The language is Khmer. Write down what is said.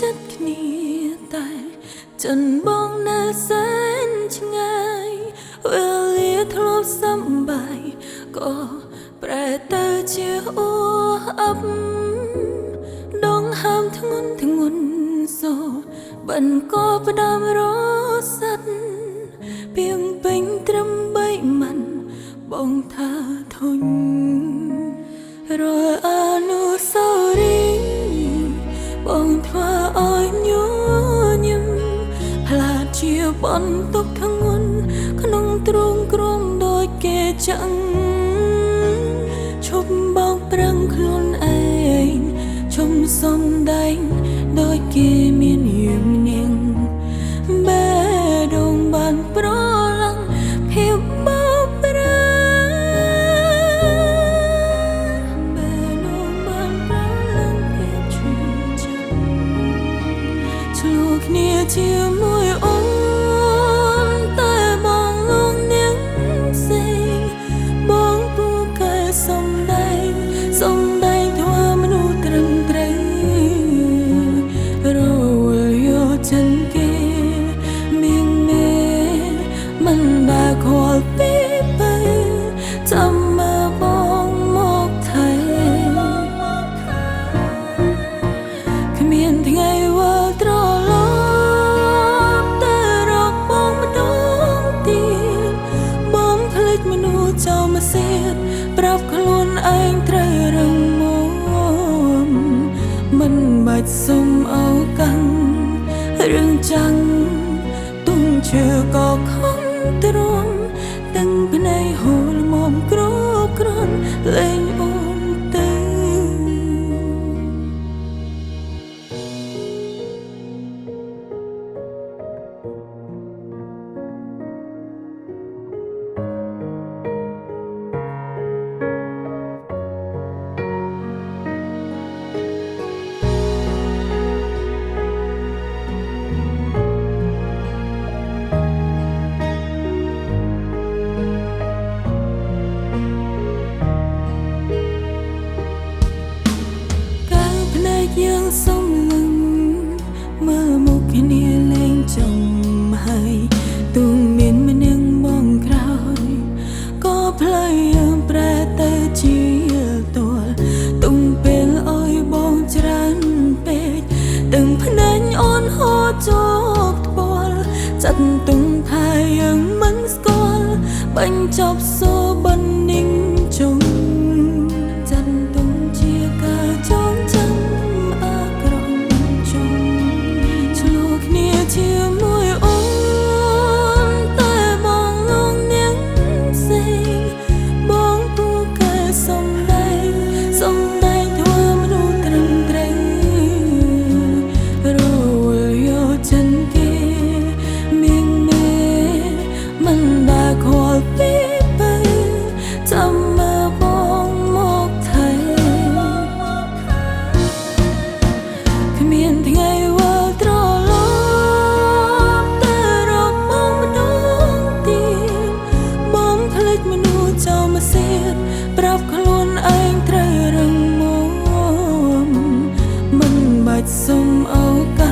ចិត្តគ្នាតែចន្ទបងនៅសែនឆ្ងាយវេលាធ្លាប់សំបាយក៏ប្រែទៅជាអួអប់ដងហើមធ្ងន់សូបិណ្ឌក៏ផ្ដាំរសាត់ពីងពេញត្រឹម3ម៉ាន់បងថាធុញរាល់អនុស្សាវរីយ៍បងធ្វើឲ្យញញឹមផ្លាតជាបន្ទុកធ្ងន់ក្នុងទ្រូងក្រំដូចគេចឹងឈប់បោកប្រឹងខ្លួនឯងឈុំសំដែងដូចគេមានយាមនាងបែដងបានប្រឡងភាពបោកប្រាបែដងបានប្រឡងភាពឈឺចាប់ឆ្លងគ្នាជាមួយអូនតែបងលងនាងផ្សេងបងពូកែសំដែងធ្វើមនុស្សត្រឹមត្រូវរវល់យកចិនគេមានមេមិនដែលខលពីទៅចាំមើលបងមកថៃគ្មានថ្ងៃវិលត្រឡប់តែរកបងម្ដងទៀតបងភ្លេចមនុស្សចោលមកសៀតប្រាប់ខ្លួនឯងត្រូវរឹងមាំមិនបាច់សុំឱកាសរឿងចាំងទុំឈើក៏ខំទ្រាំទាំងភ្នែកហូរមុំក្រក្រន់លែងអូនទៅ យើងសុំលឹងមើលមុខគ្នាលេងចំហើយទូមានម្នាក់បងក្រោយក៏ផ្លូវយើងប្រែទៅជាទាល់ទុំពេលអើយបងច្រើនពេកទាំងភ្នែកអូនហូរចូលថ្ពាល់ចាត់ទុំថាយើងមិនស្គាល់បញ្ចប់សូបិណ្ឌនីងជុំចាត់ទុំជាការចងចាំជាមួយអូនតែបងលងនាងផ្សេងបងពូកែសំដែងធ្វើមនុស្សត្រឹមត្រូវរវល់យកចិនគេមានមេមិនដែលខលពីទៅចាំមើលបងមកថៃគ្មានថ្ងៃវិលត្រឡប់មនុស្សចោលមកសៀតប្រាប់ខ្លួនឯងត្រូវរឹងមាំមិនបាច់សុំឱកាស